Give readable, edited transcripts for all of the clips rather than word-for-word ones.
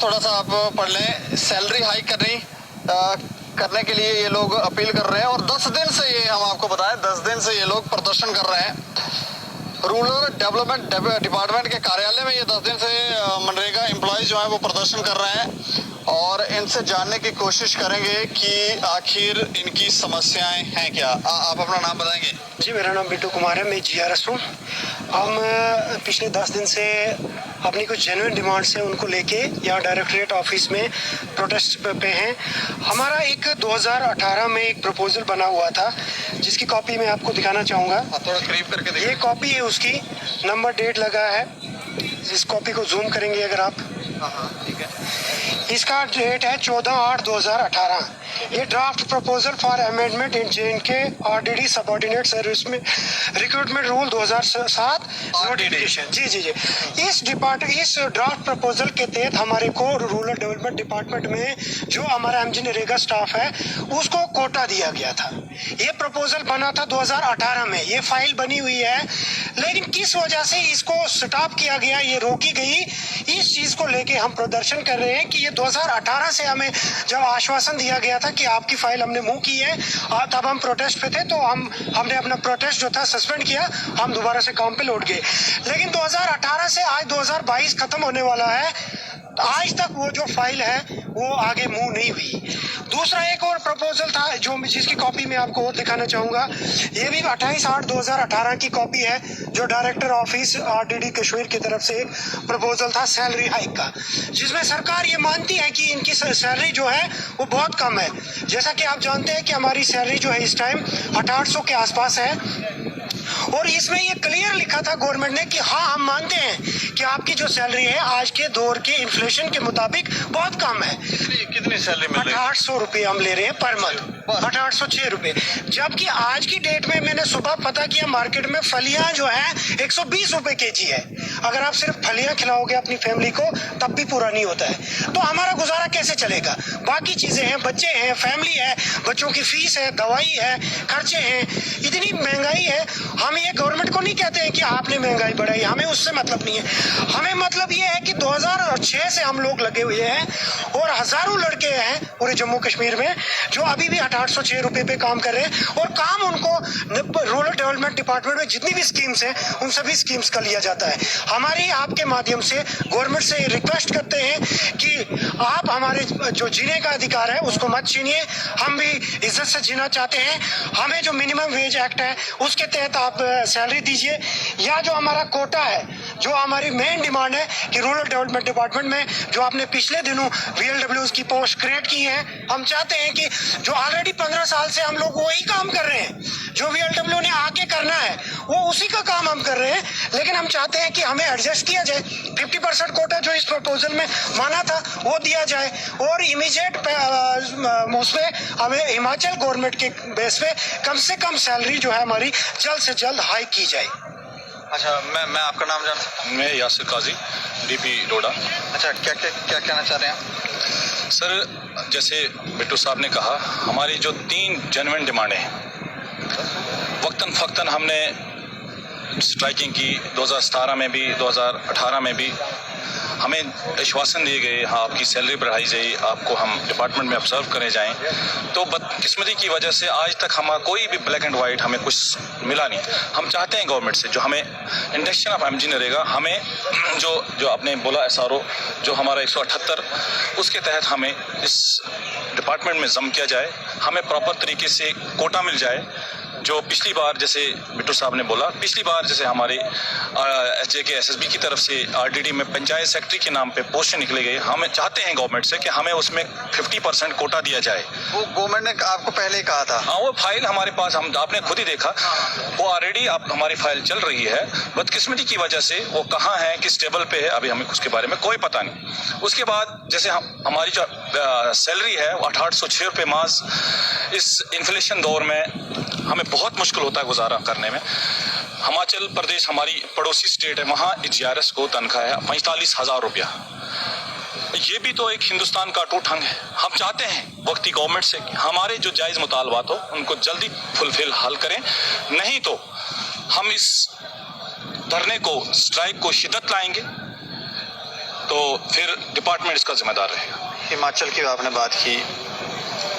थोड़ा सा आप पढ़ लें। सैलरी हाइक करने के लिए ये लोग अपील कर रहे हैं और 10 दिन से ये हम आपको बताएं 10 दिन से ये लोग प्रदर्शन कर रहे हैं। रूरल डेवलपमेंट डिपार्टमेंट के कार्यालय में ये 10 दिन से मनरेगा एम्प्लॉयज जो है वो प्रदर्शन कर रहे हैं और इनसे जानने की कोशिश करेंगे कि आखिर इनकी समस्याएं हैं क्या। आप अपना नाम बताएंगे? जी, मेरा नाम बिट्टू कुमार है, मैं GRS हूँ। हम पिछले 10 दिन से अपनी कुछ जेन्युइन डिमांड्स हैं उनको लेके यहाँ डायरेक्टरेट ऑफिस में प्रोटेस्ट पे हैं। हमारा एक 2018 में एक प्रपोजल बना हुआ था जिसकी कॉपी मैं आपको दिखाना चाहूँगा। थोड़ा करीब करके देखिए। ये कॉपी है उसकी, नंबर डेट लगा है। इस कॉपी को जूम करेंगे अगर आप। ठीक है। इसका डेट है 14/8/2018। ये draft proposal for amendment in JNK RDD subordinate service में रिक्रूटमेंट रूल 2007 नोटिफिकेशन। जी। इस ड्राफ्ट प्रपोजल के तहत हमारे को रूरल डेवलपमेंट डिपार्टमेंट में जो हमारा MG नरेगा स्टाफ है उसको कोटा दिया गया था। ये प्रपोजल बना था 2018 में, ये फाइल बनी हुई है, लेकिन किस वजह से इसको स्टॉप किया गया, ये रोकी गई, इस चीज को लेके हम प्रदर्शन कर रहे हैं कि ये 2018 से हमें जब आश्वासन दिया गया था कि आपकी फाइल हमने मूव की है, तब हम प्रोटेस्ट पे थे तो हमने अपना प्रोटेस्ट जो था सस्पेंड किया, हम दोबारा से काम पे लौट गए। लेकिन 2018 से आज 2022 खत्म होने वाला है, आज तक वो जो फाइल है वो आगे मूव नहीं हुई। दूसरा एक और प्रपोजल था जो जिसकी कॉपी मैं आपको और दिखाना चाहूँगा। ये भी 28/8/2018 की कॉपी है जो डायरेक्टर ऑफिस RDD कश्मीर की तरफ से एक प्रपोजल था सैलरी हाइक का, जिसमें सरकार ये मानती है कि इनकी सैलरी जो है वो बहुत कम है। जैसा कि आप जानते हैं कि हमारी सैलरी जो है इस टाइम 800 के आसपास है और इसमें ये क्लियर लिखा था गवर्नमेंट ने कि हाँ, हम मानते हैं कि आपकी जो सैलरी है आज के दौर के इन्फ्लेशन के मुताबिक बहुत कम है। कितनी सैलरी मिल रही है? 800 रुपये हम ले रहे हैं पर मंथ, 806 रुपये। जबकि आज की डेट में मैंने सुबह पता किया मार्केट में फलियां जो है 120 रुपए kg है। अगर आप सिर्फ फलियां खिलाओगे अपनी फैमिली को तब भी पूरा नहीं होता है, तो हमारा गुजारा कैसे चलेगा? बाकी चीजें हैं, बच्चे हैं, फैमिली है, बच्चों की फीस है, दवाई है, खर्चे हैं, इतनी महंगाई है। हम ये गवर्नमेंट को नहीं कहते हैं कि आपने महंगाई बढ़ाई, हमें उससे मतलब नहीं है। हमें मतलब ये है कि 2006 से हम लोग लगे हुए हैं और हजारों लड़के हैं पूरे जम्मू कश्मीर में जो अभी भी 806 रुपए पे काम कर रहे हैं और काम उनको रूरल डेवलपमेंट डिपार्टमेंट में जितनी भी स्कीम्स हैं उन सभी स्कीम्स का लिया जाता है। हमारी आपके माध्यम से गवर्नमेंट से रिक्वेस्ट करते हैं कि आप हमारे जो जीने का अधिकार है उसको मत छीनिए, हम भी इज्जत से जीना चाहते हैं। हमें जो मिनिमम वेज एक्ट है उसके तहत आप सैलरी दीजिए, या जो हमारा कोटा है, जो हमारी मेन डिमांड है कि रूरल डेवलपमेंट डिपार्टमेंट में जो आपने पिछले दिनों VLWs की पोस्ट क्रिएट की है, हम चाहते हैं कि जो ऑलरेडी 15 साल से हम लोग वही काम कर रहे हैं, जो VLW ने आके करना है वो उसी का काम हम कर रहे हैं, लेकिन हम चाहते हैं कि हमें एडजस्ट किया जाए। 50% कोटा जो इस प्रपोजल में माना था वो दिया जाए और इमीडिएट उसमें हमें हिमाचल गवर्नमेंट के बेस पे कम से कम सैलरी जो है हमारी जल्द से जल्द हाई की जाए। अच्छा, मैं आपका नाम जान सकता हूं? मैं यासिर काजी, DP डोडा। अच्छा, क्या कहना चाह रहे हैं सर? जैसे बिट्टू साहब ने कहा, हमारी जो 3 जेन्युइन डिमांडें हैं, वक्तन फ़क्तन हमने स्ट्राइकिंग की, 2017 में भी 2018 में भी हमें आश्वासन दिए गए, हाँ आपकी सैलरी बढ़ाई जाए, आपको हम डिपार्टमेंट में ऑब्जर्व करने जाएं, तो बदकिस्मती की वजह से आज तक हमारा कोई भी ब्लैक एंड वाइट हमें कुछ मिला नहीं। हम चाहते हैं गवर्नमेंट से जो हमें इंडक्शन ऑफ MG नरेगा, हमें जो आपने बोला SRO जो हमारा 178 उसके तहत हमें इस डिपार्टमेंट में जम किया जाए, हमें प्रॉपर तरीके से कोटा मिल जाए। जो पिछली बार जैसे बिट्टू साहब ने बोला, पिछली बार जैसे हमारे SJK SSB की तरफ से RDD में पंचायत सेक्रेटरी के नाम पे पोस्ट निकले गए, हम चाहते हैं गवर्नमेंट से कि हमें उसमें 50% कोटा दिया जाए। वो गवर्नमेंट ने आपको पहले ही कहा था? हाँ, वो फाइल हमारे पास, आपने खुद ही देखा, वो ऑलरेडी हमारी फाइल चल रही है। बदकिस्मती की वजह से वो कहाँ है, किस टेबल पे है, अभी हमें उसके बारे में कोई पता नहीं। उसके बाद जैसे हमारी जो सैलरी है वो 806 रुपये मास, इस इन्फ्लेशन दौर में हमें बहुत मुश्किल होता है गुजारा करने में। हिमाचल प्रदेश हमारी पड़ोसी स्टेट है, वहाँ GRS को तनख्वाह है 45,000 रुपया। ये भी तो एक हिंदुस्तान का अटूट अंग है। हम चाहते हैं वक्ती गवर्नमेंट से कि हमारे जो जायज़ मुतालबात हो उनको जल्दी फुलफिल हल करें, नहीं तो हम इस धरने को, स्ट्राइक को शिद्दत लाएंगे। तो फिर डिपार्टमेंट इसका जिम्मेदार रहेगा। हिमाचल की आपने बात की,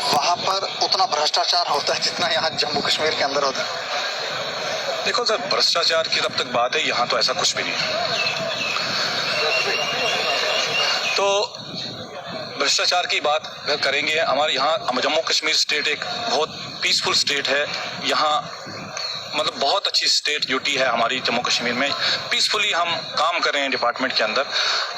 वहाँ पर उतना भ्रष्टाचार होता है जितना यहाँ जम्मू कश्मीर के अंदर होता है? देखो सर, भ्रष्टाचार की तब तक बात है, यहाँ तो ऐसा कुछ भी नहीं है। तो भ्रष्टाचार की बात करेंगे, हमारे यहाँ जम्मू कश्मीर स्टेट एक बहुत पीसफुल स्टेट है। यहाँ मतलब बहुत अच्छी स्टेट यूटी है हमारी जम्मू कश्मीर में। पीसफुली हम काम कर रहे हैं डिपार्टमेंट के अंदर।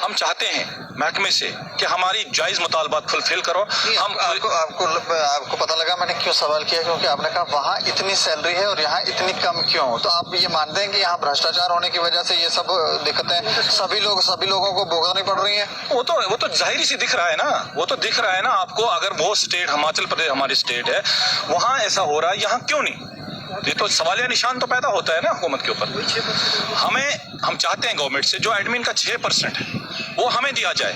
हम चाहते हैं महकमे से कि हमारी जायज़ मुतालबात फुलफिल करो। हम आपको पता लगा मैंने क्यों सवाल किया, क्योंकि आपने कहा वहाँ इतनी सैलरी है और यहाँ इतनी कम क्यों? तो आप ये मानते हैं कि यहाँ भ्रष्टाचार होने की वजह से ये सब दिक्कतें सभी लोगों को भुगतनी पड़ रही है? वो तो जाहिर सी दिख रहा है ना, वो तो दिख रहा है ना आपको। अगर वो स्टेट हिमाचल प्रदेश हमारी स्टेट है, वहाँ ऐसा हो रहा है, यहाँ क्यों नहीं? ये तो सवालिया निशान तो पैदा होता है ना हुकूमत के ऊपर। हम चाहते हैं गवर्नमेंट से जो एडमिन का 6% है वो हमें दिया जाए।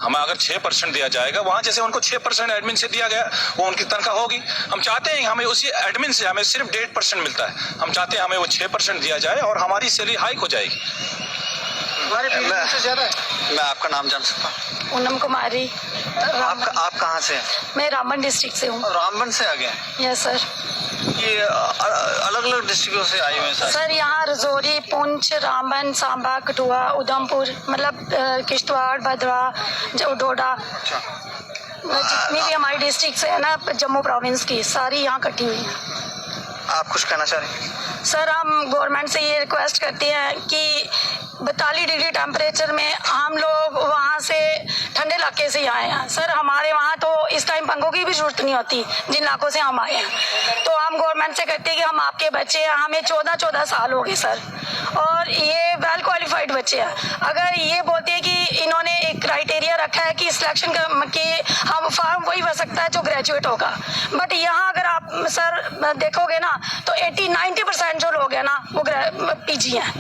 हमें अगर 6% दिया जाएगा, वहाँ जैसे उनको 6% एडमिन से दिया गया, वो उनकी तनख्वाह होगी। हम चाहते हैं हमें उसी एडमिन से हमें सिर्फ 1.5% मिलता है। हम चाहते हैं हमें वो 6% दिया जाए और हमारी सैलरी हाइक हो जाएगी। मैं आपका नाम जान सकता हूँ? पूनम कुमारी। आप कहाँ से हैं? मैं रामबन डिस्ट्रिक्ट से हूँ। रामबन से आ गए हैं? Yes sir. ये अलग अलग डिस्ट्रिक्टों से आए हुए हैं सर यहाँ रजौरी, पुंछ, रामबन, सांबा, कठुआ, उधमपुर, मतलब किश्तवाड़, भद्रवाह, डोडा, जितनी भी हमारी डिस्ट्रिक्ट है ना जम्मू प्रोविंस की, सारी यहाँ इकट्ठी हुई हैं। आप कुछ कहना चाह रहे हैं? सर हम गवर्नमेंट से ये रिक्वेस्ट करते हैं कि 42 डिग्री टेम्परेचर में हम लोग वहाँ से ठंडे इलाके से आए हैं। सर हमारे वहाँ तो इस टाइम पंखों की भी जरूरत नहीं होती जिन इलाकों से हम आए हैं। तो हम गवर्नमेंट से कहते हैं कि हम आपके बच्चे हैं, हमें 14 साल हो गए सर, और ये वेल क्वालिफाइड बच्चे हैं। अगर ये बोलते हैं कि इन्होंने एक क्राइटेरिया रखा है कि सिलेक्शन के हम फॉर्म वही भर सकता है जो ग्रेजुएट होगा, बट यहाँ अगर आप सर देखोगे ना तो 80-90% जो लोग हैं ना वो PG हैं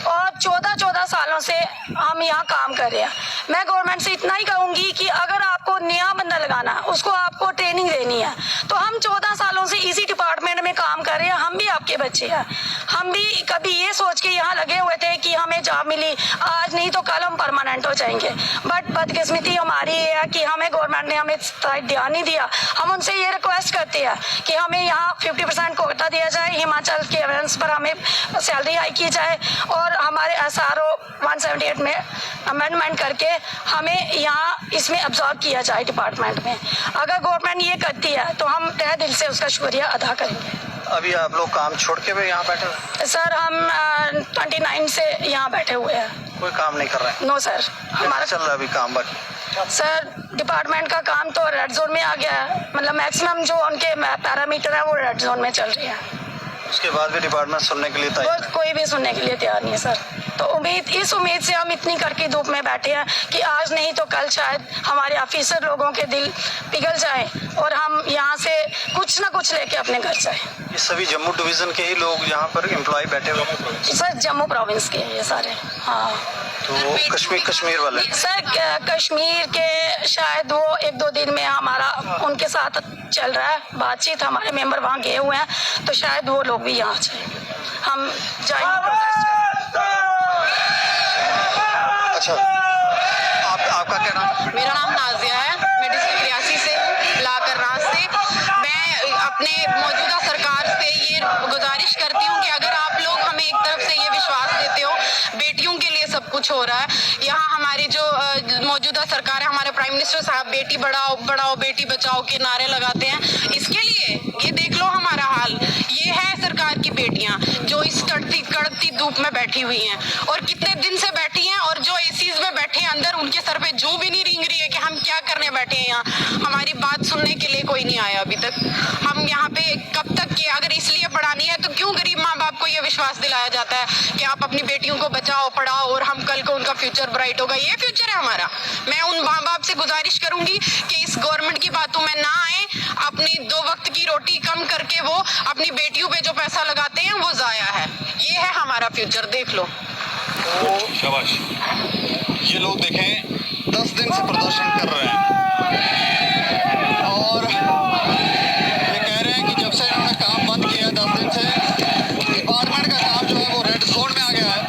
और 14 सालों से हम यहाँ काम कर रहे हैं। मैं गवर्नमेंट से इतना ही कहूँगी कि अगर आपको नया बंदा लगाना है, उसको आपको ट्रेनिंग देनी है, तो हम 14 सालों से इसी डिपार्टमेंट में काम कर रहे हैं। हम भी आपके बच्चे हैं, हम भी कभी ये सोच के यहाँ लगे हुए थे कि हमें जॉब मिली, आज नहीं तो कल हम परमानेंट हो जाएंगे। बट बदकिस्मती हमारी ये है कि हमें गवर्नमेंट ने हमें ध्यान नहीं दिया। हम उनसे ये रिक्वेस्ट करते हैं कि हमें यहाँ 50% कोटा दिया जाए, हिमाचल के एविडेंस पर हमें सैलरी हाई की जाए और हमारे SRO 178 में अमेंडमेंट करके हमें यहाँ इसमें अब्जॉर्ब किया जाए डिपार्टमेंट में। अगर गवर्नमेंट ये करती है तो हम तहे दिल से उसका शुक्रिया अदा करेंगे। अभी आप लोग काम छोड़ के भी यहाँ बैठे हुए? सर हम 29 से यहाँ बैठे हुए हैं। कोई काम नहीं कर रहे हैं? No sir. हमारा चल रहा है अभी काम बाकी? सर डिपार्टमेंट का काम तो रेड जोन में आ गया है, मतलब मैक्सिमम जो उनके पैरामीटर है वो रेड जोन में चल रही है। उसके बाद भी डिपार्टमेंट सुनने के लिए तैयार? कोई भी सुनने के लिए तैयार नहीं है सर। तो इस उम्मीद से हम इतनी कड़की धूप में बैठे हैं कि आज नहीं तो कल शायद हमारे ऑफिसर लोगों के दिल पिघल जाए और हम यहाँ से कुछ ना कुछ लेके अपने घर जाए। ये सभी जम्मू डिवीजन के ही लोग यहाँ पर एम्प्लॉय बैठे हुए हैं? सर जम्मू प्रोविंस के ये सारे। हाँ तो कश्मीर वाले? सर कश्मीर के शायद वो 1-2 दिन में हमारा उनके साथ चल रहा है बातचीत, हमारे मेंबर वहाँ गए हुए हैं, तो शायद वो लोग भी यहाँ जाएंगे, हम जाएंगे। अच्छा, आपका क्या नाम? मेरा नाम नाजिया है, मैं डिस्ट्रिक्ट रियासी से लाकर राज से। मैं अपने मौजूदा सरकार से ये गुजारिश करती हूँ कि अगर आप लोग हमें एक तरफ से ये विश्वास देते हो बेटियों के लिए सब कुछ हो रहा है, यहाँ हमारी जो मौजूदा सरकार है, हमारे प्राइम मिनिस्टर साहब बेटी बढ़ाओ बेटी बचाओ के नारे लगाते हैं, इसके लिए ये देख लो हमारा हाल। ये है सरकार की बेटियां जो इस कड़कती धूप में बैठी हुई हैं और कितने दिन से बैठी हैं, और जो एसीज में बैठे हैं अंदर, उनके सर पे जूं भी नहीं रेंग रही है कि हम क्या करने बैठे हैं यहाँ। हमारी बात सुनने के लिए कोई नहीं आया अभी तक। हम यहाँ पे कब तक कि अगर इसलिए पढ़ानी है तो क्यों गरीब माँ बाप को ये विश्वास दिलाया जाता है कि आप अपनी बेटियों को बचाओ पढ़ाओ और हम कल को उनका फ्यूचर ब्राइट होगा। ये फ्यूचर है हमारा। मैं उन माँ बाप से गुजारिश करूंगी कि इस गवर्नमेंट की बातों में ना आए, अपनी 2 वक्त की रोटी कम करके वो अपनी बेटियों पे जो पैसा लगाते हैं वो जाया है। ये है हमारा फ्यूचर, देख लो। शाबाश। ये लोग देखें 10 दिन से प्रदर्शन कर रहे हैं और ये कह रहे हैं कि जब से इन्होंने काम बंद किया 10 दिन से, डिपार्टमेंट का काम जो है वो रेड जोन में आ गया है।